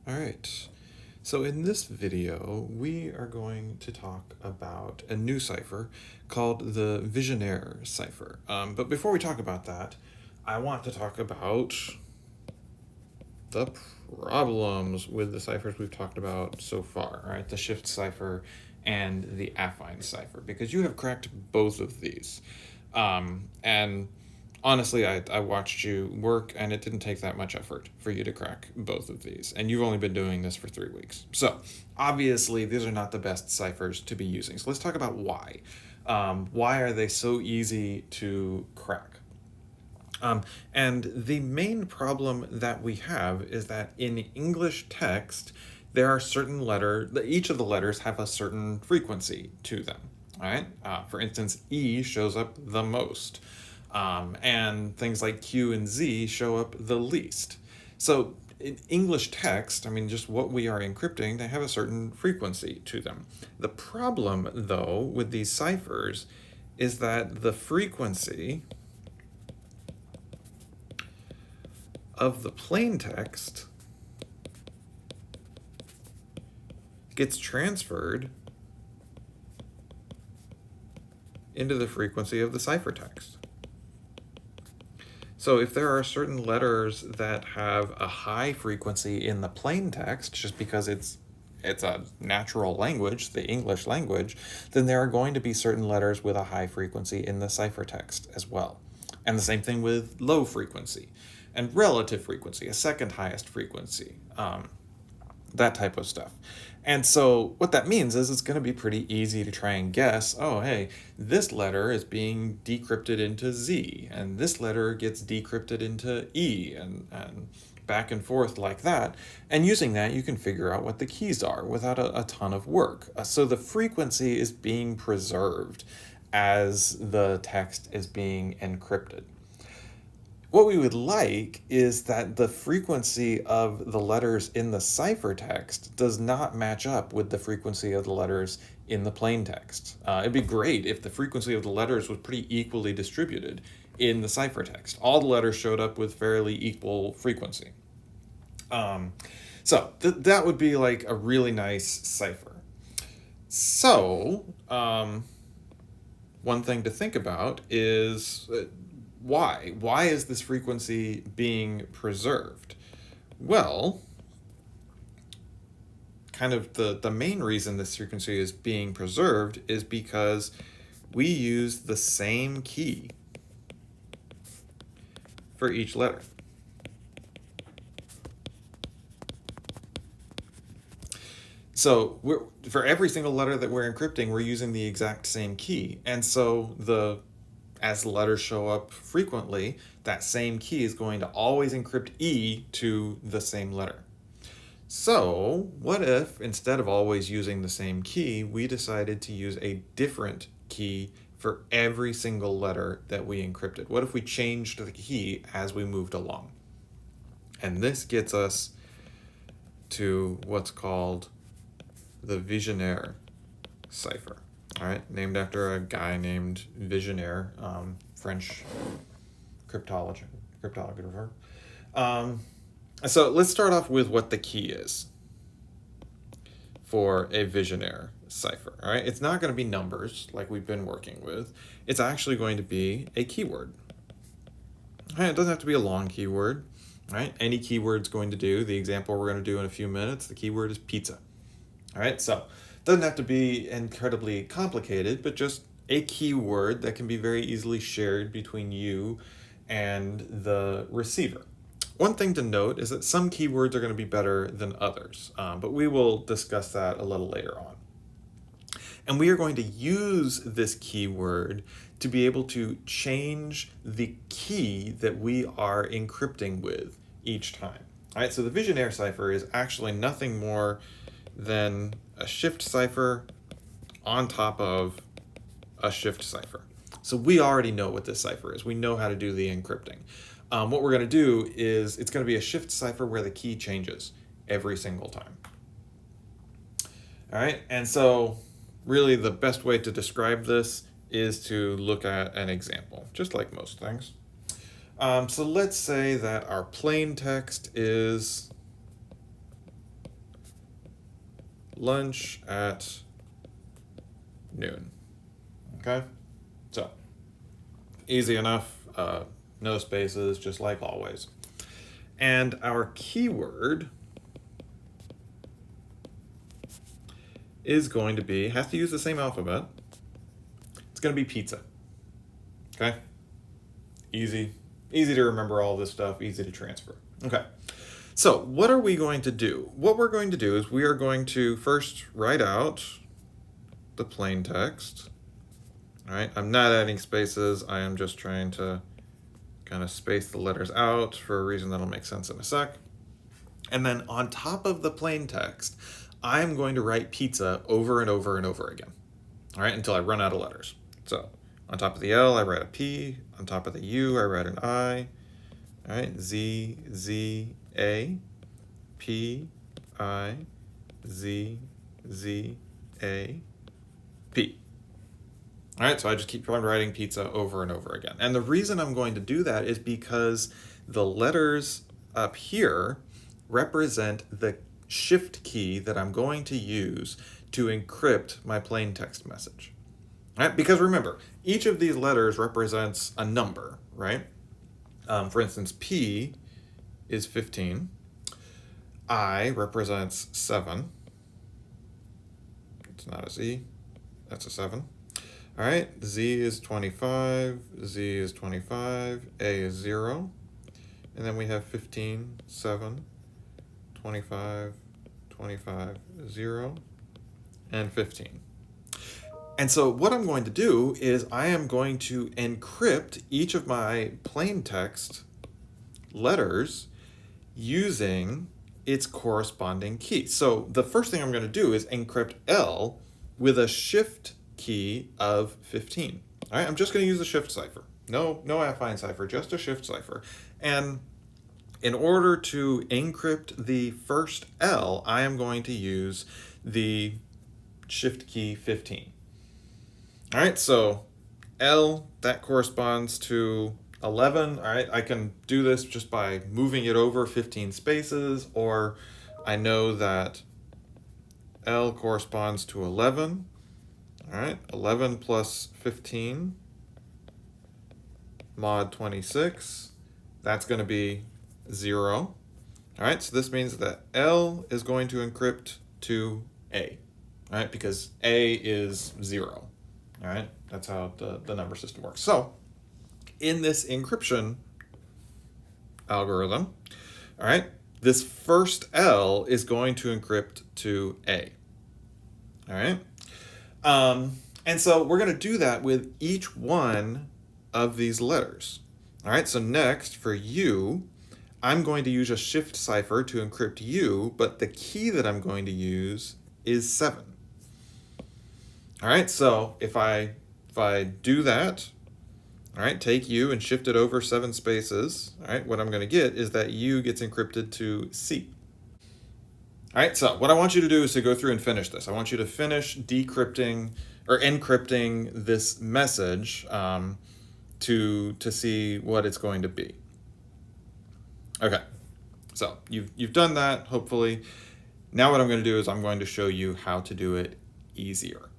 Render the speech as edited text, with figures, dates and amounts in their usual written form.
All right, so in this video, we are going to talk about a new cipher called the Vigenere cipher. But before we talk about that, I want to talk about the problems with the ciphers we've talked about so far, right? The shift cipher and the affine cipher, because you have cracked both of these. And honestly, I watched you work, and it didn't take that much effort for you to crack both of these. And you've only been doing this for 3 weeks. So obviously, these are not the best ciphers to be using. So let's talk about why. Why are they so easy to crack? And the main problem that we have is that in English text, there are certain letters, each of the letters have a certain frequency to them. All right. For instance, E shows up the most, and things like Q and Z show up the least. So in English text, I mean, just what we are encrypting, they have a certain frequency to them. The problem, though, with these ciphers is that the frequency of the plain text gets transferred into the frequency of the ciphertext. So if there are certain letters that have a high frequency in the plain text, just because it's a natural language, the English language, then there are going to be certain letters with a high frequency in the ciphertext as well. And the same thing with low frequency and relative frequency, a second highest frequency, that type of stuff. And so what that means is it's going to be pretty easy to try and guess, oh, hey, this letter is being decrypted into Z, and this letter gets decrypted into E, and back and forth like that. And using that, you can figure out what the keys are without a ton of work. So the frequency is being preserved as the text is being encrypted. What we would like is that the frequency of the letters in the ciphertext does not match up with the frequency of the letters in the plain text. It'd be great if the frequency of the letters was pretty equally distributed in the ciphertext. All the letters showed up with fairly equal frequency. So that would be like a really nice cipher. So, one thing to think about is why? Why is this frequency being preserved? Well, kind of the main reason this frequency is being preserved is because we use the same key for each letter. So for every single letter that we're encrypting, we're using the exact same key. And so as the letters show up frequently, that same key is going to always encrypt E to the same letter. So what if, instead of always using the same key, we decided to use a different key for every single letter that we encrypted? What if we changed the key as we moved along? And this gets us to what's called the Vigenere cipher. All right, named after a guy named Vigenere, French cryptographer. So let's start off with what the key is for a Vigenere cipher. All right, it's not going to be numbers like we've been working with. It's actually going to be a keyword. All right, it doesn't have to be a long keyword. Right, any keyword's going to do. The example we're going to do in a few minutes, the keyword is pizza. All right, so it doesn't have to be incredibly complicated, but just a keyword that can be very easily shared between you and the receiver. One thing to note is that some keywords are going to be better than others, but we will discuss that a little later on. And we are going to use this keyword to be able to change the key that we are encrypting with each time. All right, so the Vigenere cipher is actually nothing more than a shift cipher on top of a shift cipher. So we already know what this cipher is. We know how to do the encrypting. What we're going to do is it's going to be a shift cipher where the key changes every single time. All right, and so really the best way to describe this is to look at an example, just like most things. So let's say that our plain text is lunch at noon. Okay, so easy enough, no spaces, just like always. And our keyword is going to be, has to use the same alphabet. It's going to be pizza. Okay, easy to remember all this stuff, easy to transfer. Okay, so what are we going to do? What we're going to do is we are going to first write out the plain text. All right, I'm not adding spaces. I am just trying to kind of space the letters out for a reason that'll make sense in a sec. And then on top of the plain text, I'm going to write pizza over and over and over again. All right, until I run out of letters. So on top of the L, I write a P. On top of the U, I write an I. All right, Z, Z, A, P, I, Z, Z, A, P. All right, so I just keep on writing pizza over and over again. And the reason I'm going to do that is because the letters up here represent the shift key that I'm going to use to encrypt my plain text message. All right, because remember, each of these letters represents a number, right? For instance, P is 15. I represents 7. It's not a Z, that's a 7. All right, Z is 25, Z is 25, A is 0, and then we have 15, 7, 25, 25, 0, and 15. And so what I'm going to do is I am going to encrypt each of my plain text letters using its corresponding key. So the first thing I'm going to do is encrypt L with a shift key of 15. All right, I'm just going to use a shift cipher. No affine cipher, just a shift cipher. And in order to encrypt the first L, I am going to use the shift key 15. All right, so L, that corresponds to 11. All right, I can do this just by moving it over 15 spaces, or I know that L corresponds to 11. All right, 11 plus 15 mod 26, that's going to be 0. All right, so this means that L is going to encrypt to A, all right, because A is 0. All right, that's how the number system works. So in this encryption algorithm, all right, this first L is going to encrypt to A. All right. And so we're going to do that with each one of these letters. All right, so next for U, I'm going to use a shift cipher to encrypt U, but the key that I'm going to use is 7. All right, so if I do that, all right, take U and shift it over 7 spaces, all right, what I'm going to get is that U gets encrypted to C. All right, so what I want you to do is to go through and finish this. I want you to finish decrypting or encrypting this message to see what it's going to be. Okay, so you've done that, hopefully. Now what I'm going to do is I'm going to show you how to do it easier.